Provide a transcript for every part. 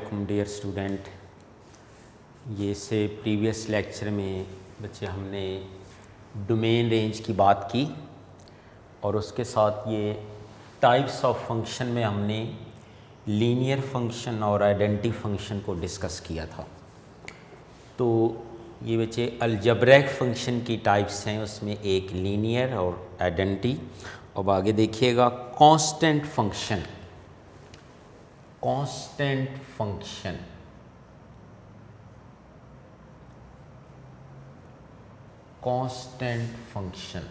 वालेकुम dear student. ये से प्रीवियस लेक्चर में बच्चे हमने डोमेन रेंज की बात की और उसके साथ ये टाइप्स ऑफ फंक्शन में हमने लीनियर फंक्शन और आइडेंटिटी फंक्शन को डिस्कस किया था। तो ये बच्चे अलजेब्रिक फंक्शन की टाइप्स हैं, उसमें एक लीनियर और आइडेंटिटी। अब आगे देखिएगा constant function. Constant function constant function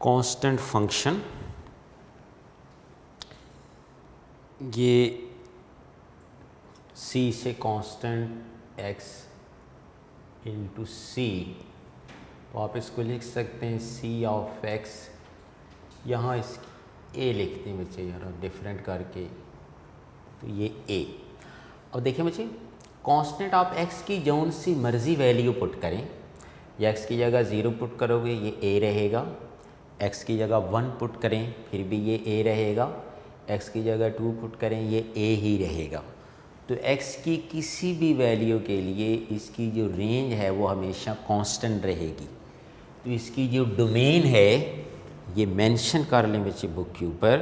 constant function ये c से कांस्टेंट x इंटू सी, तो आप इसको लिख सकते हैं c ऑफ x। यहाँ इसकी a लिखते हैं बच्चे यार डिफरेंट करके, तो ये a। अब देखिए बच्चे कांस्टेंट आप x की जौन सी मर्ज़ी वैल्यू पुट करें, या x की जगह 0 पुट करोगे ये a रहेगा, x की जगह 1 पुट करें फिर भी ये a रहेगा, x की जगह 2 पुट करें ये a ही रहेगा। तो x की किसी भी वैल्यू के लिए इसकी जो रेंज है वो हमेशा कांस्टेंट रहेगी। तो इसकी जो डोमेन है ये मेंशन कर लें बच्चे बुक के ऊपर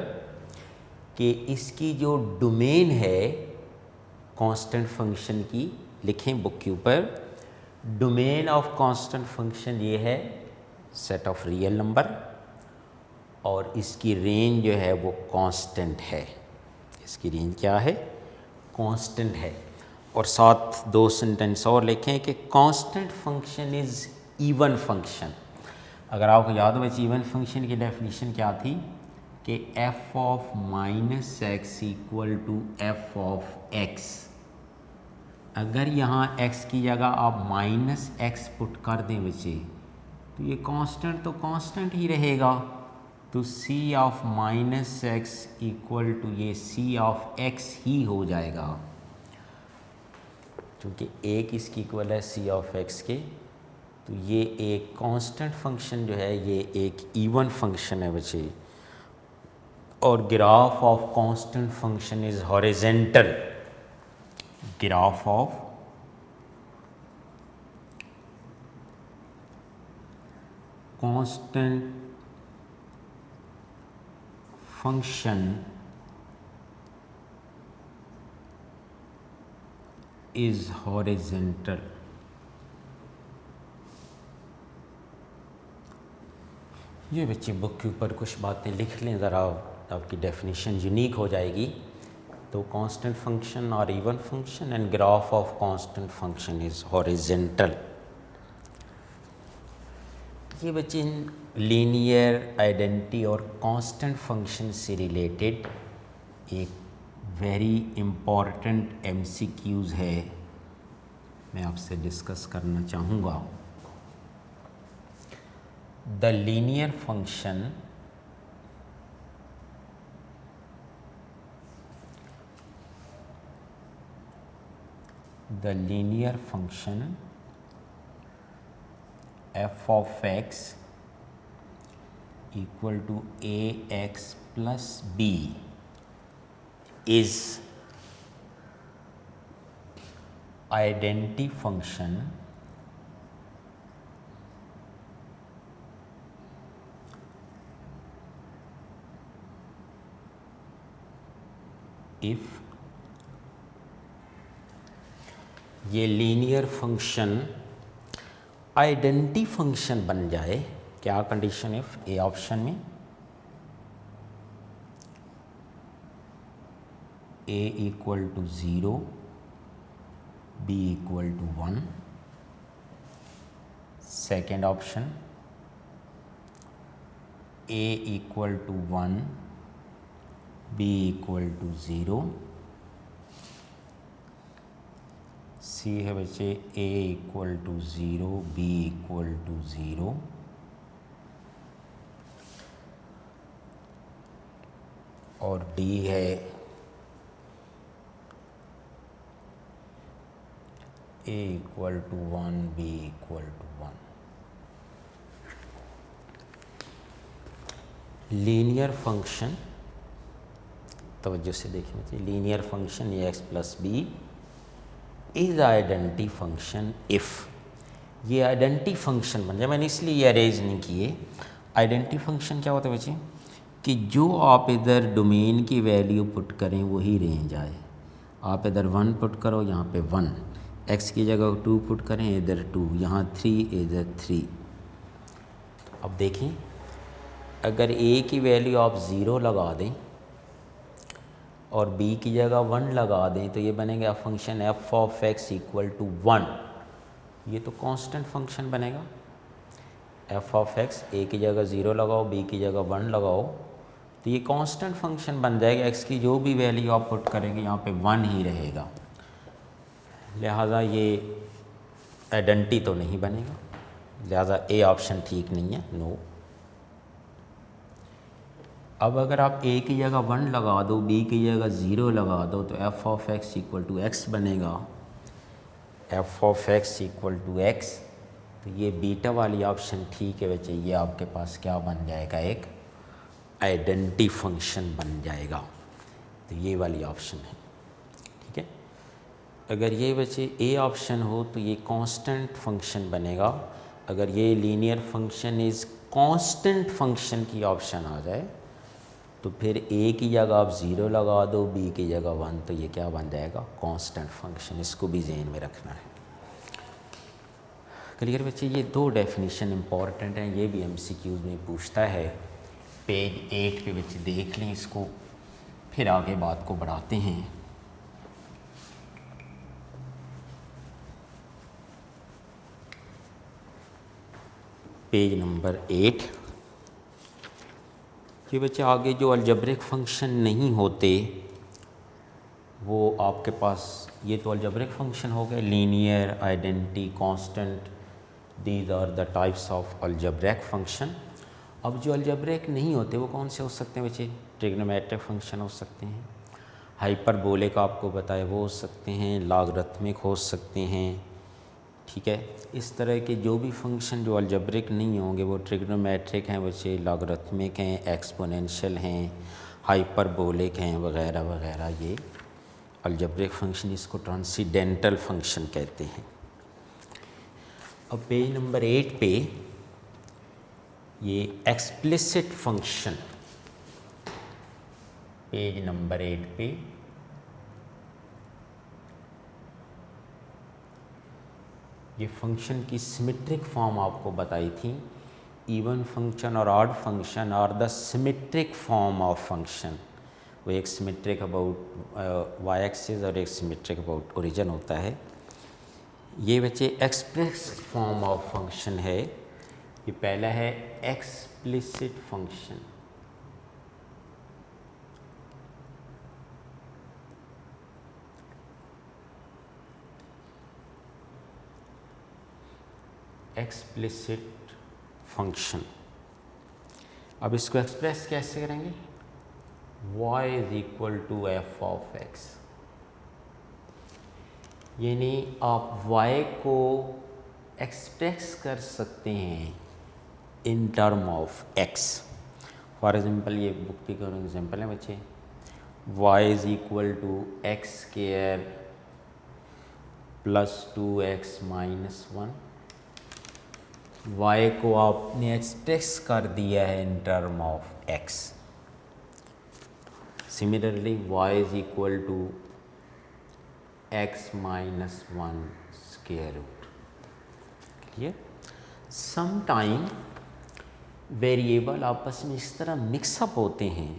कि इसकी जो डोमेन है कांस्टेंट फंक्शन की, लिखें बुक के ऊपर। डोमेन ऑफ कांस्टेंट फंक्शन ये है सेट ऑफ रियल नंबर और इसकी रेंज जो है वो कांस्टेंट है। इसकी रेंज क्या है? कांस्टेंट है। और साथ दो सेंटेंस और लिखें कि constant function is even function. अगर आपको याद हो बच्चे इवन फंक्शन की डेफिनेशन क्या थी कि f of minus x equal to f of x. अगर यहाँ x की जगह आप माइनस एक्स पुट कर दें बच्चे तो ये कांस्टेंट तो कांस्टेंट ही रहेगा। तो c of minus x equal to ये c ऑफ x ही हो जाएगा, क्योंकि एक इसकी इक्वल है c ऑफ x के। तो ये एक कांस्टेंट फंक्शन जो है ये एक इवन फंक्शन है बच्चे। और graph of constant function is horizontal. Graph of constant function is horizontal. ये बच्चे बुक के ऊपर कुछ बातें लिख लें ज़रा, आपकी डेफिनेशन यूनिक हो जाएगी। तो कांस्टेंट फंक्शन और even function and graph of constant function is horizontal. ये बच्चे लीनियर, आइडेंटिटी और कांस्टेंट फंक्शन से रिलेटेड एक वेरी इम्पॉर्टेंट MCQs है, मैं आपसे डिस्कस करना चाहूँगा। The linear function f of x equal to ax plus b is identity function if ये लीनियर फंक्शन आइडेंटिटी फंक्शन बन जाए। क्या कंडीशन? इफ ए ऑप्शन में a equal to 0, b equal to 1। Second option a equal to 1, b equal to 0। C है बच्चे a equal to 0, b equal to 0। और d है a equal to 1, b equal to 1। Linear function, तवज्जो से देखिए बच्चे, linear function a x plus b is identity function if, ये identity function बन जाए। मैंने इसलिए ये अरेंज नहीं किए। आइडेंटिटी फंक्शन क्या होता है बच्चे, कि जो आप इधर डोमेन की वैल्यू पुट करें वही रेंज आए। आप इधर 1 पुट करो, यहाँ पे 1, x की जगह 2 पुट करें, इधर 2, यहाँ 3, इधर 3। अब देखें, अगर a की वैल्यू आप 0 लगा दें और b की जगह 1 लगा दें तो ये बनेगा function f of x equal to 1। ये तो कांस्टेंट फंक्शन बनेगा। f ऑफ x, a की जगह 0 लगाओ, b की जगह 1 लगाओ, तो ये कांस्टेंट फंक्शन बन जाएगा। x की जो भी वैल्यू आप पुट करेंगे यहाँ पे 1 ही रहेगा। लिहाजा ये आइडेंटिटी तो नहीं बनेगा, लिहाजा ए ऑप्शन ठीक नहीं है, नो। अब अगर आप a की जगह 1 लगा दो, b की जगह 0 लगा दो, तो f of x equal to x बनेगा। f of x equal to x, तो ये बीटा वाली ऑप्शन ठीक है बच्चे, ये आपके पास क्या बन जाएगा, एक आइडेंटिटी फंक्शन बन जाएगा। तो ये वाली ऑप्शन है, ठीक है। अगर ये बच्चे ए ऑप्शन हो तो ये कांस्टेंट फंक्शन बनेगा। अगर ये linear function is constant function की ऑप्शन आ जाए तो फिर ए की जगह आप 0 लगा दो, बी की जगह 1, तो ये क्या बन जाएगा, कांस्टेंट फंक्शन। इसको भी ज़हन में रखना है। क्लियर बच्चे, ये 2 डेफिनेशन इंपॉर्टेंट हैं, ये भी एमसीक्यूज़ में पूछता है। पेज 8 पे बच्चे देख लें इसको, फिर आगे बात को बढ़ाते हैं। Page number 8। ये बच्चे आगे जो अलजेब्रिक फंक्शन नहीं होते वो आपके पास, ये तो अलजेब्रिक फंक्शन हो गए, linear, identity, constant, these are the types of algebraic function. अब जो अलजेब्रिक नहीं होते वो कौन से हो सकते हैं बच्चे, ट्रिग्नोमेट्रिक फंक्शन हो सकते हैं, हाइपरबोलिक आपको बताए वो हो सकते हैं, लॉगरिथमिक हो सकते हैं, ठीक है। इस तरह के जो भी फंक्शन जो अलजेब्रिक नहीं होंगे वो ट्रिग्नोमेट्रिक हैं बच्चे, लॉगरिथमिक हैं, एक्सपोनेंशियल हैं, हाइपरबोलिक हैं, वगैरह वगैरह, ये अलजेब्रिक फंक्शन, इसको ट्रांसीडेंटल फंक्शन कहते हैं। अब पेज नंबर 8 पे ये एक्सप्लिसिट फंक्शन, पेज नंबर 8 पे ये फंक्शन की सिमेट्रिक फॉर्म आपको बताई थी। इवन फंक्शन और odd function are the symmetric form of function. वो एक सिमेट्रिक अबाउट वाई एक्सिस और एक सिमेट्रिक अबाउट ओरिजिन होता है। ये बच्चे एक्सप्रेस फॉर्म ऑफ फंक्शन है। ये पहला है एक्सप्लिसिट फंक्शन, एक्सप्लिसिट फंक्शन। अब इसको एक्सप्रेस कैसे करेंगे, y is equal to f of x, यानी आप y को एक्सप्रेस कर सकते हैं in term of x। For example ये बुक की करो एग्जांपल है बच्चे, y is equal to x square plus 2x minus 1। y को आपने एक्सप्रेस कर दिया है in term of x। Similarly y is equal to x minus 1 square root. Clear. Some time variable आपस में इस तरह मिक्सअप होते हैं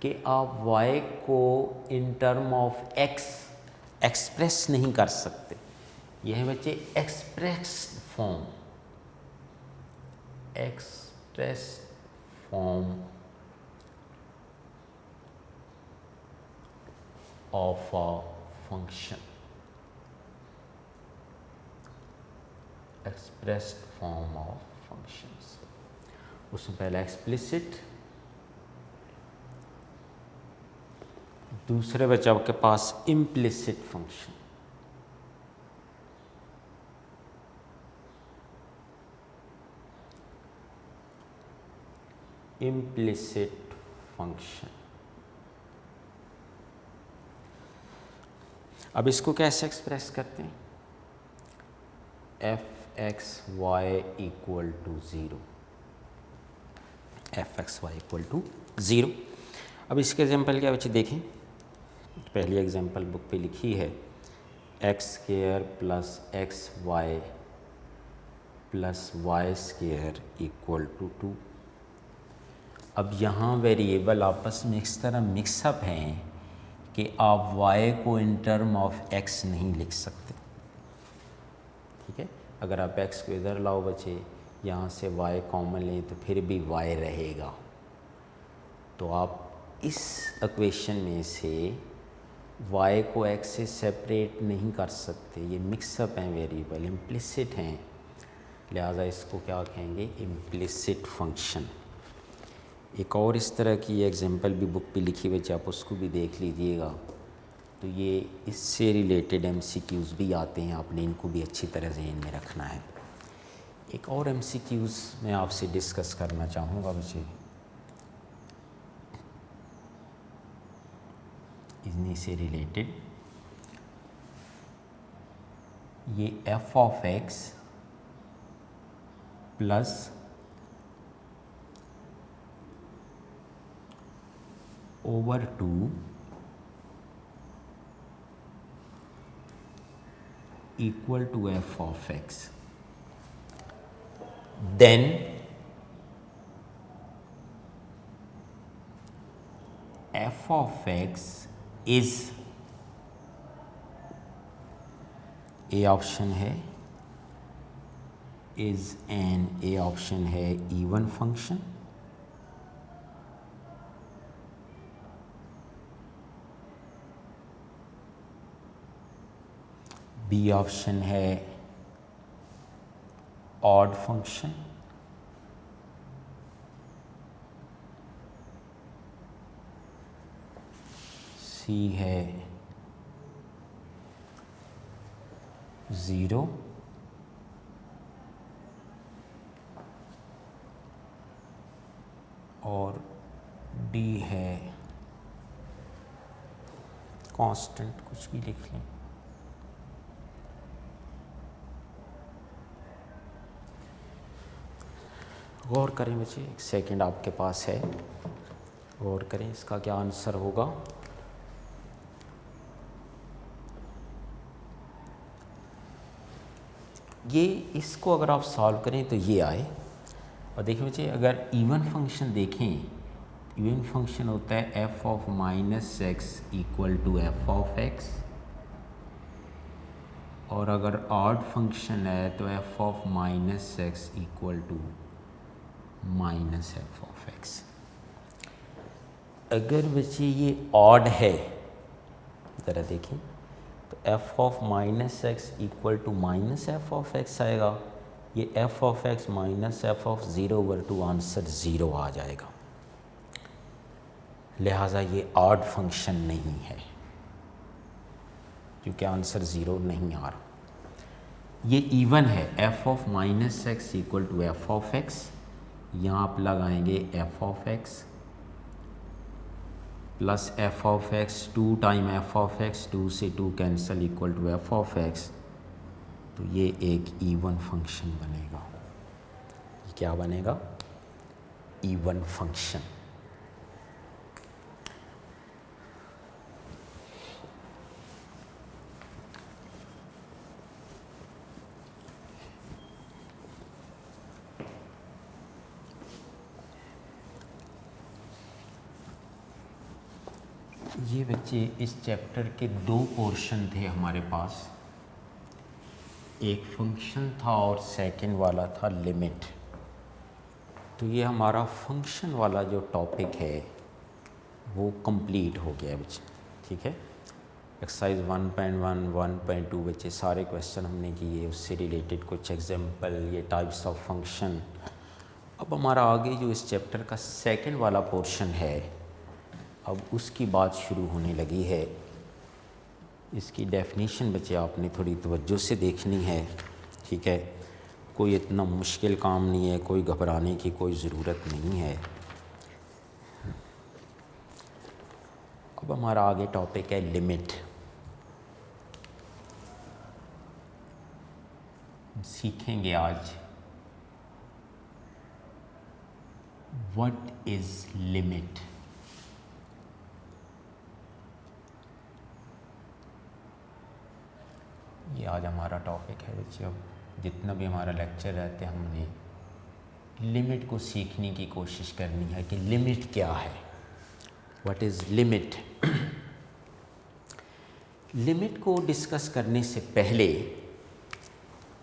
कि आप y को in term of x express नहीं कर सकते। यह है बच्चे express form, express form of a function, expressed form of functions. उसमें पहला एक्सप्लिसिट, दूसरे बच्चे आपके पास इम्प्लिसिट फंक्शन। Implicit function. अब इसको कैसे एक्सप्रेस करते हैं? F x y equal to zero, f x y equal to zero. अब इसके एग्जाम्पल क्या बच्चे देखें, पहली एग्जाम्पल बुक पे लिखी है x square plus x y plus y square equal to 2। अब यहाँ वेरिएबल आपस में इस तरह मिक्सअप हैं कि आप y को इन टर्म ऑफ x नहीं लिख सकते, ठीक है। अगर आप x को इधर लाओ बच्चे, यहाँ से y कॉमन लें तो फिर भी y रहेगा। तो आप इस इक्वेशन में से y को x से सेपरेट नहीं कर सकते, ये मिक्सअप हैं वेरिएबल, इम्प्लिसिट हैं, लिहाजा इसको क्या कहेंगे? Implicit function. एक और इस तरह की एग्जांपल भी बुक पे लिखी हुई, आप उसको भी देख लीजिएगा। तो ये इससे रिलेटेड MCQs भी आते हैं, आपने इनको भी अच्छी तरह जहन में रखना है। एक और MCQs मैं आपसे डिस्कस करना चाहूँगा बच्चे, इन्हीं से रिलेटेड। ये f of x plus over 2 equal to f of x, then f of x is, A option है, इज एन, ए ऑप्शन है इवन फंक्शन, बी ऑप्शन है ऑड फंक्शन, सी है ज़ीरो, और डी है constant, कुछ भी लिख लें। गौर करें बच्चे, एक सेकंड आपके पास है, गौर करें इसका क्या आंसर होगा। ये इसको अगर आप सॉल्व करें तो ये आए। और देखिए बच्चे, अगर इवन फंक्शन देखें, इवन फंक्शन होता है f of minus x equal to f of x, और अगर ऑड फंक्शन है तो f of minus x equal to minus f of x. अगर बच्चे ये ऑड है, ज़रा देखें, तो f of minus x equal to minus f of x आएगा। ये f of x minus f of zero over two answer zero आ जाएगा, लिहाजा ये ऑड फंक्शन नहीं है क्योंकि आंसर ज़ीरो नहीं आ रहा। ये इवन है, f of minus x equal to f of x, यहाँ आप लगाएंगे f of x plus f of x, 2 time f of x, 2 से 2 cancel equal to f of x, तो ये एक इवन फंक्शन बनेगा। ये क्या बनेगा? Even function. ये बच्चे इस चैप्टर के 2 पोर्शन थे हमारे पास, एक फंक्शन था और सेकंड वाला था लिमिट। तो ये हमारा फंक्शन वाला जो टॉपिक है वो कंप्लीट हो गया बच्चे, ठीक है। एक्सरसाइज 1.1, 1.2 बच्चे सारे क्वेश्चन हमने किए, उससे रिलेटेड कुछ एग्जांपल, ये टाइप्स ऑफ फंक्शन। अब हमारा आगे जो इस चैप्टर का सेकंड वाला पोर्शन है, अब उसकी बात शुरू होने लगी है। इसकी डेफिनेशन बच्चे आपने थोड़ी तवज्जो से देखनी है, ठीक है। कोई इतना मुश्किल काम नहीं है, कोई घबराने की कोई ज़रूरत नहीं है। अब हमारा आगे टॉपिक है लिमिट। सीखेंगे आज व्हाट इज लिमिट। ये आज हमारा टॉपिक है बच्चे। अब जितना भी हमारा लेक्चर रहते हैं हमने लिमिट को सीखने की कोशिश करनी है कि लिमिट क्या है, व्हाट इज़ लिमिट। लिमिट को डिस्कस करने से पहले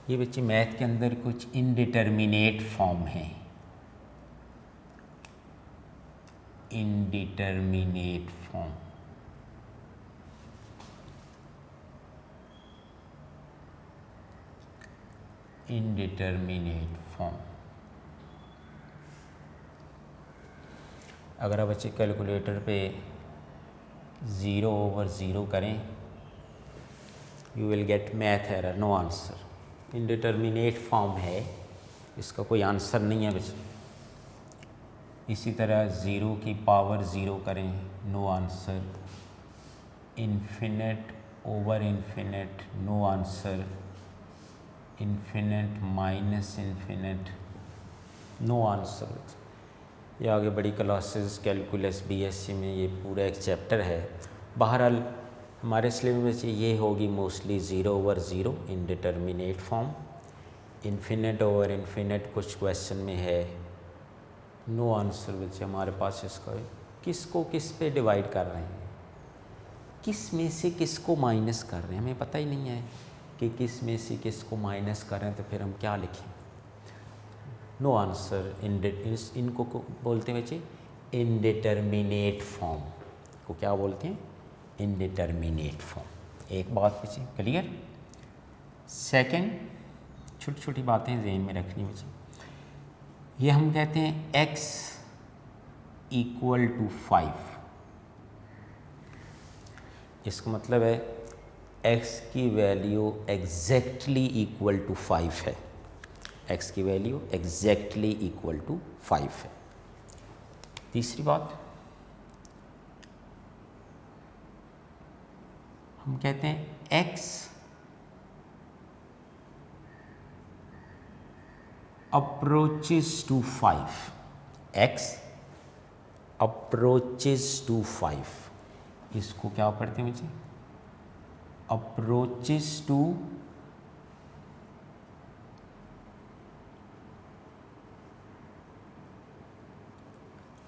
ये बच्चे मैथ के अंदर कुछ इनडिटर्मिनेट फॉर्म हैं। Indeterminate form, indeterminate form. अगर आप बच्चे कैलकुलेटर पे 0/0 करें, you will get math error, no answer. Indeterminate form है, इसका कोई आंसर नहीं है बच्चे। इसी तरह 0 की पावर 0 करें, no answer. Infinite over infinite, no answer. Infinite minus infinite, no answer. ये आगे बड़ी क्लासेस कैलकुलस बीएससी में ये पूरा एक चैप्टर है। बहरहाल हमारे सिलेबस में ये होगी mostly 0/0 indeterminate form. Infinite over infinite कुछ क्वेश्चन में है, नो आंसर बच्चे हमारे पास इसका। किसको किस पे डिवाइड कर रहे हैं, किस में से किसको माइनस कर रहे हैं, हमें पता ही नहीं है कि किस में से किसको माइनस कर रहे हैं, तो फिर हम क्या लिखें, नो आंसर। इनको बोलते हैं बच्चे इनडिटर्मिनेट फॉर्म को। क्या बोलते हैं, इनडिटर्मिनेट फॉर्म। एक बात बच्चे क्लियर। सेकंड, छोटी छोटी बातें ज़हन में रखनी बच्चे। ये हम कहते हैं x = 5। इसका मतलब है x की वैल्यू एग्जैक्टली इक्वल टू 5 है। x की वैल्यू एग्जैक्टली इक्वल टू 5 है। तीसरी बात, हम कहते हैं x approaches to 5। x approaches to 5, इसको क्या पढ़ते हैं मुझे, approaches to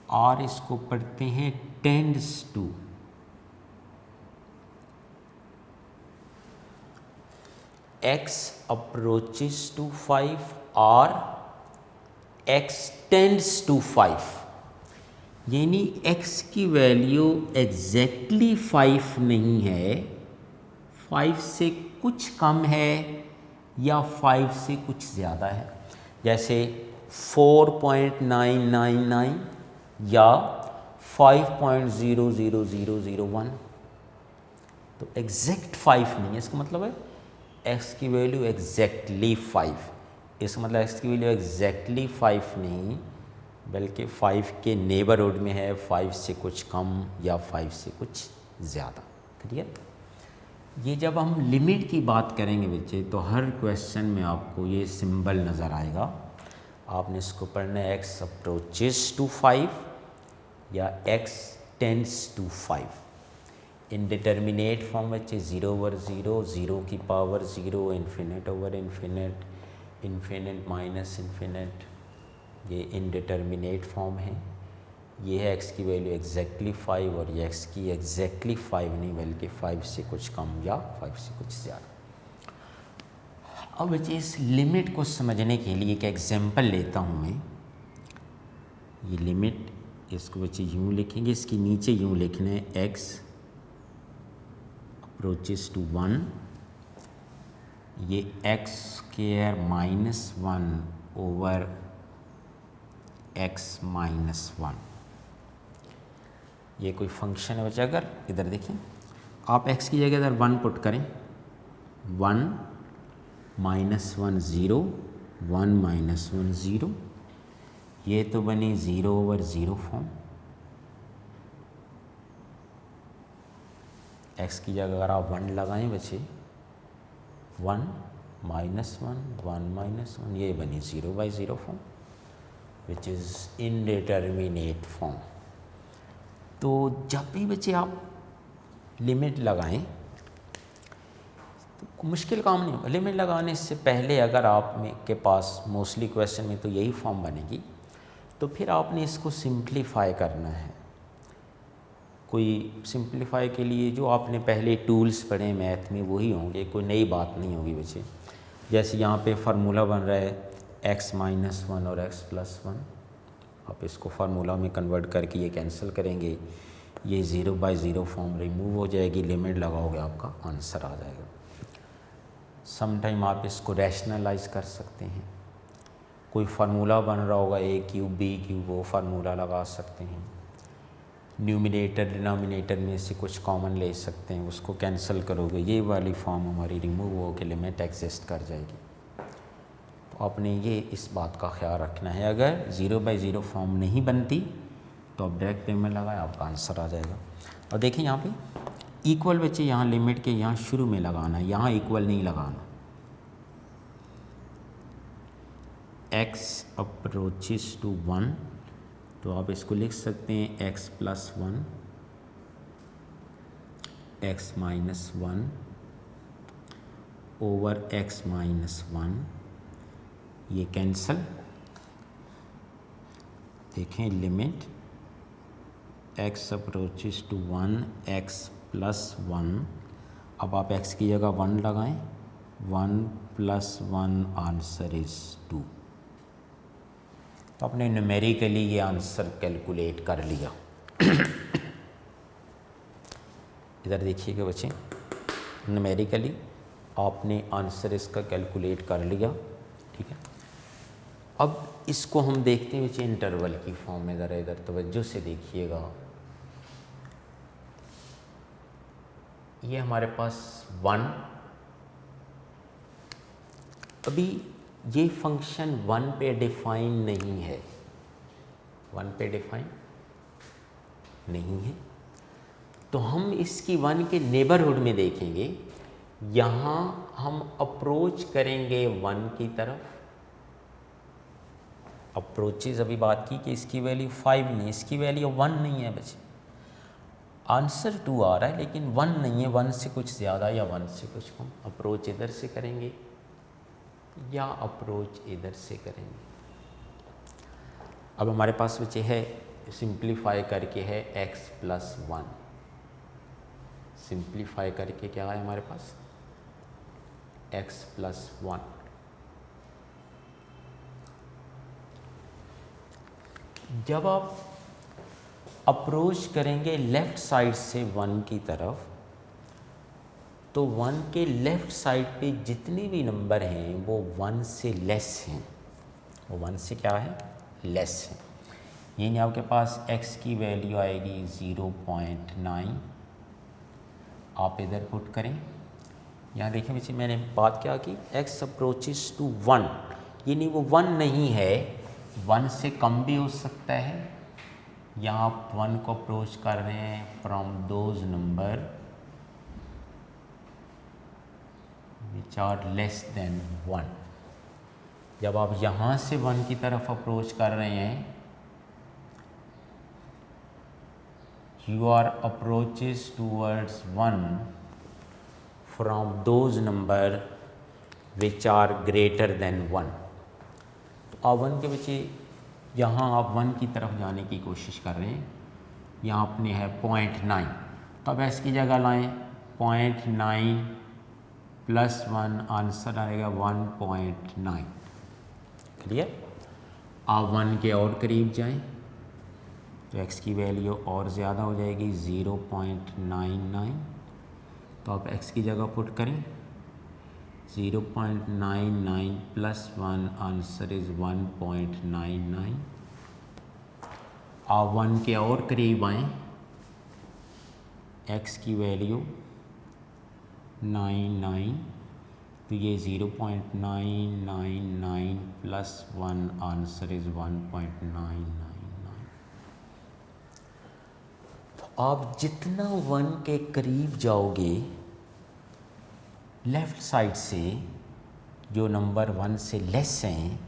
और इसको पढ़ते हैं tends to। x approaches to 5 और x tends to 5, यानी x की वैल्यू एग्जैक्टली 5 नहीं है, 5 से कुछ कम है या 5 से कुछ ज़्यादा है। जैसे 4.999 या 5.00001, तो एग्जैक्ट 5 नहीं है। इसका मतलब है x की वैल्यू एग्जैक्टली 5, इसका मतलब x की वैल्यू एग्जैक्टली 5 नहीं बल्कि 5 के नेबरहुड में है, 5 से कुछ कम या 5 से कुछ ज़्यादा। क्लियर। ये जब हम लिमिट की बात करेंगे बच्चे तो हर क्वेश्चन में आपको ये सिंबल नज़र आएगा। आपने इसको पढ़ना है x approaches to 5 या x tends to 5। Indeterminate form बच्चे 0/0, 0 की power 0, infinite over infinite, infinite minus infinite, ये इनडिटर्मिनेट फॉर्म है। ये है x की वैल्यू एग्जैक्टली 5 और ये x की एग्जैक्टली 5 नहीं बल्कि 5 से कुछ कम या 5 से कुछ ज़्यादा। अब बच्चे इस लिमिट को समझने के लिए एक एग्जांपल लेता हूँ मैं। ये लिमिट, इसको बच्चे यूँ लिखेंगे, इसके नीचे यूँ लिखना है x approaches to 1, ये x² -1 ओवर x -1। ये कोई फंक्शन है बच्चे। अगर इधर देखें, आप x की जगह इधर 1 पुट करें, 1 -1 0, 1 -1 0, ये तो बनी 0/0 फॉर्म। एक्स की जगह अगर आप 1 लगाएं बच्चे, 1 -1 1 -1, ये बनी 0/0 form which is indeterminate form. तो जब भी बच्चे आप लिमिट लगाएं तो मुश्किल काम नहीं होगा। लिमिट लगाने से पहले अगर आप में के पास मोस्टली क्वेश्चन में तो यही फॉर्म बनेगी, तो फिर आपने इसको सिंप्लीफाई करना है। कोई सिंप्लीफाई के लिए जो आपने पहले टूल्स पढ़े मैथ में वही होंगे, कोई नई बात नहीं होगी बच्चे। जैसे यहाँ पे फार्मूला बन रहा है x - 1 और x + 1, आप इसको फार्मूला में कन्वर्ट करके ये कैंसिल करेंगे, ये 0/0 फॉर्म रिमूव हो जाएगी, लिमिट लगाओगे आपका आंसर आ जाएगा। सम टाइम आप इसको रैशनलाइज कर सकते हैं। कोई फार्मूला बन रहा होगा a³ b³, वो फार्मूला लगा सकते हैं। न्यूमिनेटर डिनोमिनेटर में से कुछ कॉमन ले सकते हैं, उसको कैंसिल करोगे, ये वाली फॉर्म हमारी रिमूव हो के लिमिट एग्जिस्ट कर जाएगी। तो आपने ये इस बात का ख्याल रखना है। अगर 0/0 फॉर्म नहीं बनती तो आप डायरेक्ट लिमिट लगाए, आपका आंसर आ जाएगा। और देखिए यहाँ पे इक्वल बच्चे, यहाँ लिमिट के यहाँ शुरू में लगाना है, यहाँ इक्वल नहीं लगाना। x अप्रोचेस टू 1, तो आप इसको लिख सकते हैं x + 1 x - 1 ओवर x - 1, ये कैंसल। देखें limit x approaches to 1 x + 1, अब आप x की जगह 1 लगाएं, 1 + 1 आंसर इज़ 2। तो आपने न्यूमेरिकली ये आंसर कैलकुलेट कर लिया। इधर देखिएगा बच्चे, न्यूमेरिकली आपने आंसर इसका कैलकुलेट कर लिया, ठीक है। अब इसको हम देखते हैं बच्चे इंटरवल की फॉर्म में। ज़रा इधर तवज्जो से देखिएगा, ये हमारे पास 1, अभी ये फंक्शन 1 पे डिफाइन नहीं है, 1 पे डिफाइन नहीं है, तो हम इसकी 1 के नेबरहुड में देखेंगे। यहाँ हम अप्रोच करेंगे 1 की तरफ। अप्रोचेज अभी बात की कि इसकी वैल्यू 5 नहीं, इसकी वैल्यू 1 नहीं है बच्चे। आंसर 2 आ रहा है लेकिन 1 नहीं है, 1 से कुछ ज़्यादा या 1 से कुछ कम। अप्रोच इधर से करेंगे या अप्रोच इधर से करेंगे। अब हमारे पास बच्चे है, सिंप्लीफाई करके है x + 1, सिंप्लीफाई करके क्या है हमारे पास x + 1। जब आप अप्रोच करेंगे लेफ़्ट साइड से 1 की तरफ, तो 1 के लेफ़्ट साइड पे जितने भी नंबर हैं वो 1 से लेस हैं, वो 1 से क्या है, लेस है। यानी आपके पास x की वैल्यू आएगी 0.9, आप इधर पुट करें। यहाँ देखिए बच्चे मैंने बात क्या की, x अप्रोचेस टू 1, यानी वो 1 नहीं है, 1 से कम भी हो सकता है। यहाँ आप 1 को अप्रोच कर रहे हैं from those number which are less than 1। जब आप यहाँ से 1 की तरफ अप्रोच कर रहे हैं, you are approaches towards 1 from those number which are greater than 1। तो आप 1 के बच्चे यहाँ आप 1 की तरफ जाने की कोशिश कर रहे हैं, यहाँ अपने है 0.9, तो अब इसकी जगह लाएं 0.9 + 1, आंसर आएगा 1.9। क्लियर। आप 1 के और करीब जाएं तो x की वैल्यू और ज़्यादा हो जाएगी 0.99, तो आप x की जगह पुट करें 0.99 + 1, आंसर इज़ 1.99। आप 1 के और करीब आएँ, x की वैल्यू 99, तो ये 0.999 + 1, आंसर इज़ 1.999। आप जितना 1 के करीब जाओगे लेफ़्ट साइड से, जो नंबर 1 से लेस हैं,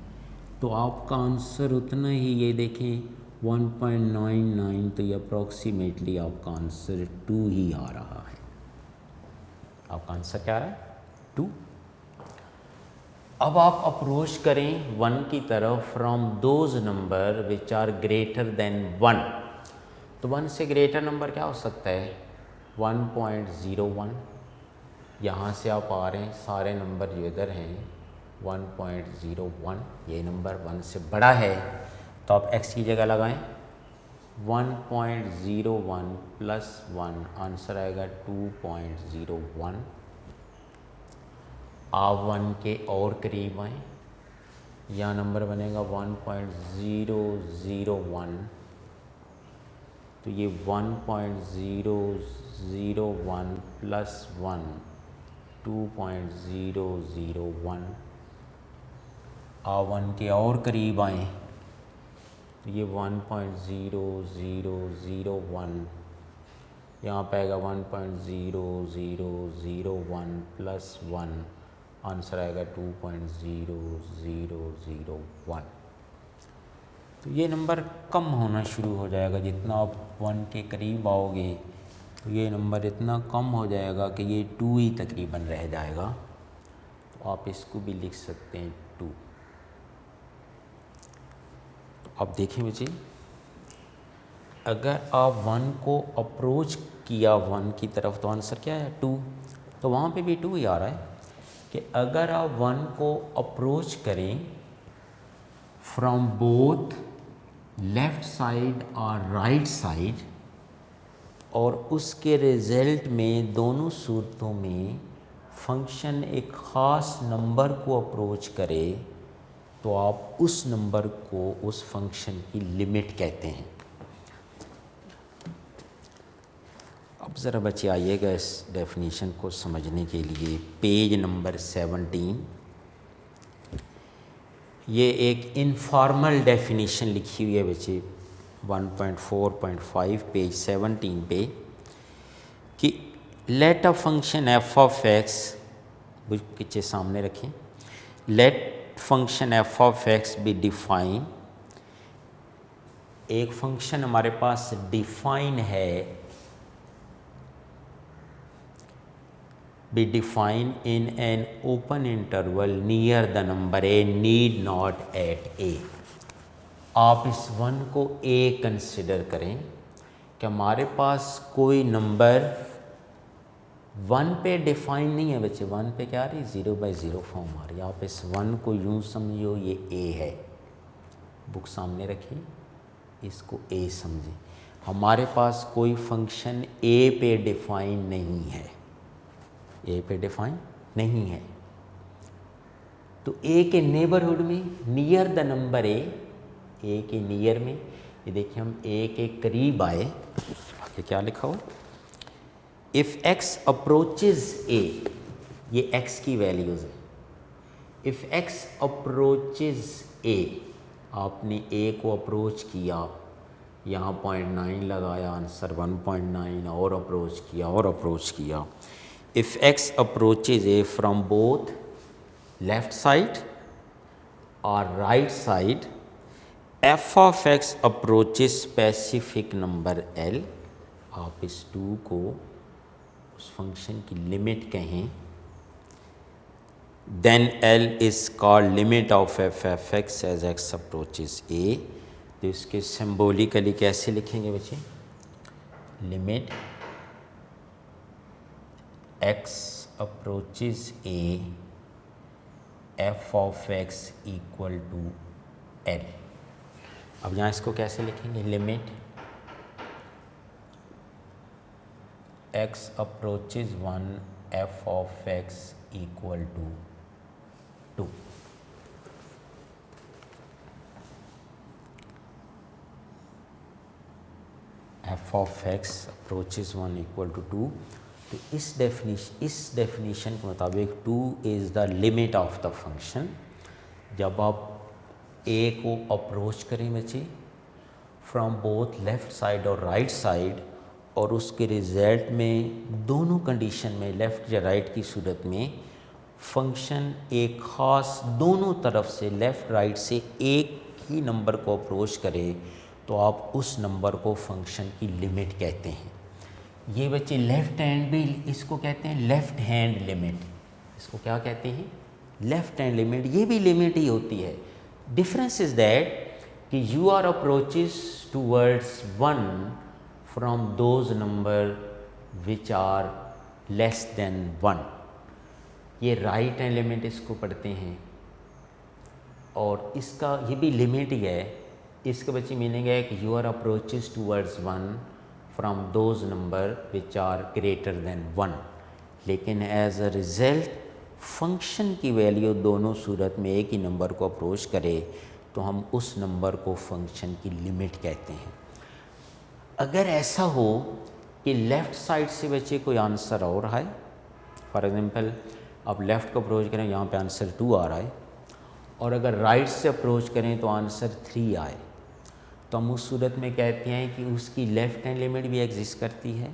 तो आपका आंसर उतना ही, ये देखें 1.99, तो ये अप्रॉक्सीमेटली आपका आंसर 2 ही आ रहा है। आपका आंसर क्या आ रहा है? 2। अब आप अप्रोच करें 1 की तरफ from those number which are greater than 1। तो 1 से ग्रेटर नंबर क्या हो सकता है? 1.01। यहाँ से आप आ रहे हैं, सारे नंबर जो इधर हैं 1.01, ये नंबर 1 से बड़ा है, तो आप x की जगह लगाएं 1.01 प्लस 1, आंसर आएगा 2.01। आप 1 के और करीब आएँ, यहाँ नंबर बनेगा 1.001, तो ये 1.001 प्लस 1 2.001। आप 1 के और करीब आएँ, तो ये 1.0001, यहाँ पे आएगा 1.0001 प्लस 1, आंसर आएगा 2.0001। तो ये नंबर कम होना शुरू हो जाएगा जितना आप 1 के करीब आओगे, तो ये नंबर इतना कम हो जाएगा कि ये 2 ही तकरीबन रह जाएगा। तो आप इसको भी लिख सकते हैं 2। अब देखें बच्चे, अगर आप 1 को अप्रोच किया 1 की तरफ, तो आंसर क्या है? 2। तो वहाँ पे भी 2 ही आ रहा है कि अगर आप 1 को अप्रोच करें फ्रॉम बोथ लेफ़्ट साइड और राइट साइड, और उसके रिज़ल्ट में दोनों सूरतों में फंक्शन एक ख़ास नंबर को अप्रोच करे, तो आप उस नंबर को उस फंक्शन की लिमिट कहते हैं। अब ज़रा बच्चे आइएगा इस डेफिनेशन को समझने के लिए, पेज नंबर 17। ये एक इनफॉर्मल डेफिनेशन लिखी हुई है बच्चे 1.4.5 पेज 17 पे, कि let a function F of X, पीछे सामने रखें, let function F of X be define. एक फंक्शन हमारे पास डिफाइन है, be defined in an open interval near the number a, need not at a। आप इस 1 को a कंसिडर करें कि हमारे पास कोई नंबर 1 पे डिफाइन नहीं है बच्चे। 1 पे क्या आ रही है? 0/0 फॉर्म आ रही है। आप इस 1 को यूँ समझो ये a है, बुक सामने रखिए, इसको a समझें। हमारे पास कोई फंक्शन a पे डिफाइन नहीं है, ए पे डिफाइन नहीं है, तो ए के नेबरहुड में, नियर द नंबर ए के नियर में, ये देखिए हम ए के करीब आए, आगे क्या लिखा हो? इफ़ एक्स अप्रोचेज ए, ये एक्स की वैल्यूज़ है। इफ़ एक्स अप्रोचेज ए, आपने ए को अप्रोच किया, यहाँ 0.9 लगाया, आंसर 1.9, और अप्रोच किया और अप्रोच किया। If x approaches a from both left side or right side, f of x approaches specific number L। आप इस 2 को उस फंक्शन की लिमिट कहें, then L is called limit of f of x as x approaches a। तो इसके symbolically कैसे लिखेंगे बच्चे? Limit x approaches a, f of x equal to L। अब यहाँ इसको कैसे लिखेंगे? Limit x approaches 1, f of x equal to 2। f of x approaches 1 equal to 2। तो इस डेफिनेशन के मुताबिक 2 is the limit of the function. जब आप a को अप्रोच करें बच्चे फ्रॉम बोथ लेफ़्ट साइड और राइट साइड, और उसके रिज़ल्ट में दोनों कंडीशन में लेफ़्ट या राइट की सूरत में फंक्शन एक ख़ास दोनों तरफ से लेफ़्ट राइट से एक ही नंबर को अप्रोच करे तो आप उस नंबर को फंक्शन की लिमिट कहते हैं। ये बच्चे लेफ़्ट हैंड भी इसको कहते हैं लेफ़्ट हैंड लिमिट। इसको क्या कहते हैं? Left hand limit. ये भी लिमिट ही होती है। डिफरेंस इज़ दैट कि you are approaches towards one from those number which are less than one. ये राइट हैंड लिमिट इसको पढ़ते हैं और इसका ये भी लिमिट ही है। इसके बच्चे मीनिंग है कि you are approaches towards one from those number which are greater than one. लेकिन एज अ रिज़ल्ट फंक्शन की वैल्यू दोनों सूरत में एक ही नंबर को अप्रोच करे तो हम उस नंबर को फंक्शन की लिमिट कहते हैं। अगर ऐसा हो कि लेफ़्ट साइड से बच्चे कोई आंसर और आए, फॉर एग्जांपल आप लेफ़्ट को अप्रोच करें, यहाँ पे आंसर 2 आ रहा है, और अगर राइट से अप्रोच करें तो आंसर 3 आए, तो हम उस सूरत में कहते हैं कि उसकी लेफ़्ट हैंड लिमिट भी एग्जिस्ट करती है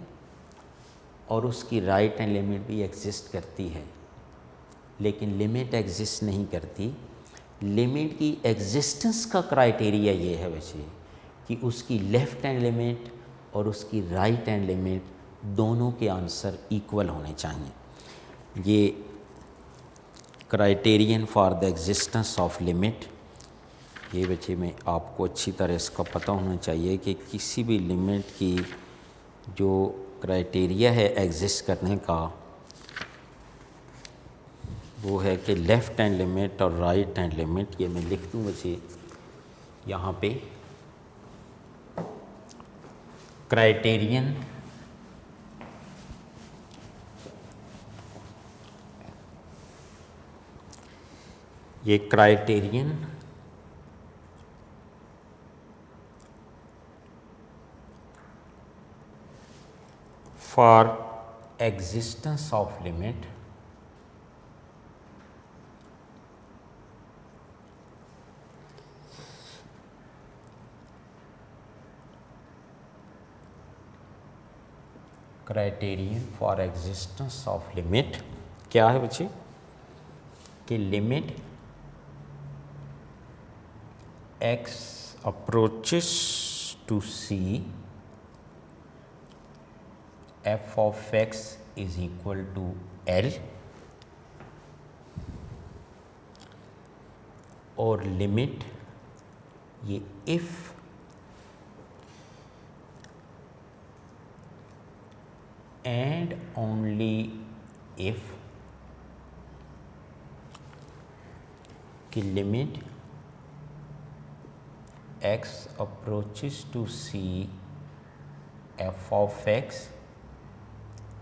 और उसकी राइट हैंड लिमिट भी एग्जिस्ट करती है। लेकिन लिमिट एग्जिस्ट नहीं करती। लिमिट की एग्जिस्टेंस का क्राइटेरिया ये है वैसे कि उसकी लेफ़्ट हैंड लिमिट और उसकी राइट हैंड लिमिट दोनों के आंसर इक्वल होने चाहिए। ये criterion for the existence of limit, ये बच्चे में आपको अच्छी तरह इसका पता होना चाहिए कि किसी भी लिमिट की जो क्राइटेरिया है एग्जिस्ट करने का वो है कि लेफ़्ट हैंड लिमिट और राइट हैंड लिमिट। ये मैं लिख दूँ बच्चे यहाँ पे, क्राइटेरियन ये criterion for existence of limit criterion for existence of limit क्या है बच्चे कि limit x approaches to c f of x is equal to L और लिमिट ये if and only if की limit x approaches to c f of x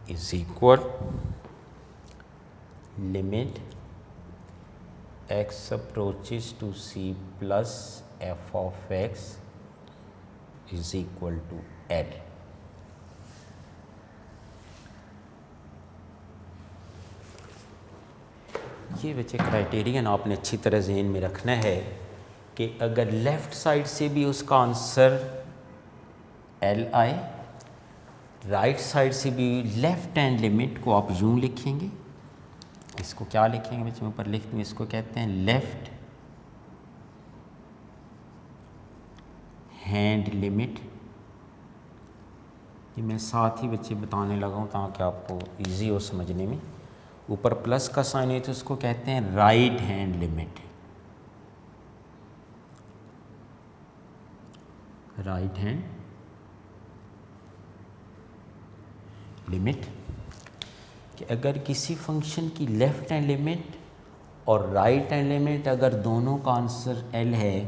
is equal limit x approaches to c plus f of x is equal to L। ये बच्चे criterion आपने अच्छी तरह ज़हन में रखना है कि अगर लेफ़्ट साइड से भी उसका आंसर L आए, राइट साइड से भी लेफ़्ट हैंड लिमिट को आप यूँ लिखेंगे। इसको क्या लिखेंगे बच्चे, मैं ऊपर लिख दूँ, इसको कहते हैं लेफ़्ट हैंड लिमिट। ये मैं साथ ही बच्चे बताने लगा हूँ ताकि आपको इजी हो समझने में। ऊपर प्लस का साइन है तो इसको कहते हैं right hand limit. Right hand limit कि अगर किसी फंक्शन की लेफ़्ट हैंड लिमिट और राइट हैंड लिमिट अगर दोनों का आंसर L है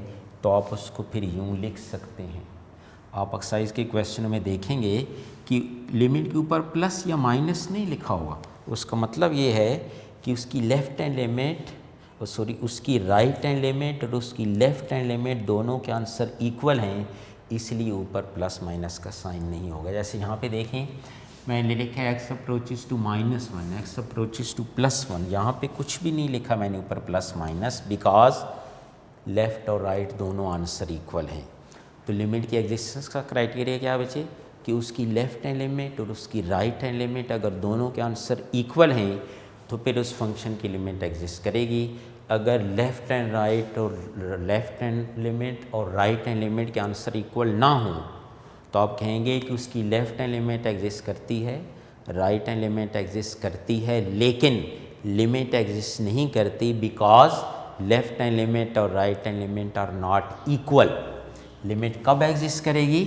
तो आप उसको फिर यूँ लिख सकते हैं। आप एक्सरसाइज के क्वेश्चन में देखेंगे कि लिमिट के ऊपर प्लस या माइनस नहीं लिखा हुआ। उसका मतलब ये है कि उसकी लेफ़्ट हैंड लिमिट उसकी राइट हैंड लिमिट और उसकी लेफ़्ट हैंड लिमिट दोनों के आंसर इक्वल हैं, इसलिए ऊपर प्लस माइनस का साइन नहीं होगा। जैसे यहाँ पे देखें मैंने लिखा है x approaches to -1, x approaches to +1, यहाँ पे कुछ भी नहीं लिखा मैंने ऊपर प्लस माइनस, बिकॉज लेफ़्ट और राइट दोनों आंसर इक्वल हैं। तो लिमिट की एग्जिस्टेंस का क्राइटेरिया क्या है बच्चे कि उसकी लेफ़्ट हैंड लिमिट और उसकी राइट हैंड लिमिट अगर दोनों के आंसर इक्वल हैं तो फिर उस फंक्शन की लिमिट एग्जिस्ट करेगी। अगर लेफ़्ट हैंड राइट और लेफ़्ट हैंड लिमिट और राइट हैंड लिमिट के आंसर इक्वल ना हो तो आप कहेंगे कि उसकी लेफ़्ट हैंड लिमिट एग्जिस्ट करती है, राइट हैंड लिमिट एग्जिस्ट करती है, लेकिन लिमिट एग्जिस्ट नहीं करती बिकॉज लेफ़्ट हैंड लिमिट और right hand limit are not equal. Limit कब एग्जिस्ट करेगी?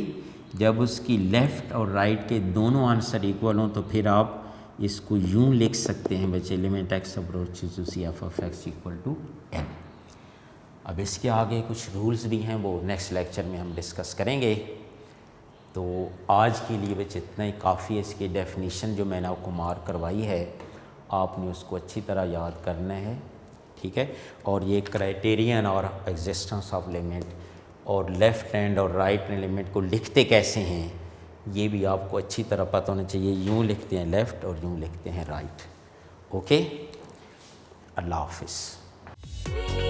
जब उसकी लेफ़्ट और राइट के दोनों आंसर इक्वल हों। तो फिर आप इसको यूँ लिख सकते हैं बच्चे, limit X approaches to C F of X equal to N. अब इसके आगे कुछ रूल्स भी हैं, वो नेक्स्ट लेक्चर में हम डिस्कस करेंगे। तो आज के लिए बच्चे इतना ही काफ़ी है। इसकी डेफिनेशन जो मैंने आपको मार्क करवाई है आपने उसको अच्छी तरह याद करना है, ठीक है। और ये क्राइटेरियन और एग्जिस्टेंस ऑफ लिमिट और लेफ़्ट हैंड और राइट हैंड लिमिट को लिखते कैसे हैं ये भी आपको अच्छी तरह पता होना चाहिए। यूँ लिखते हैं लेफ़्ट और यूँ लिखते हैं राइट। ओके, अल्लाह हाफिज़।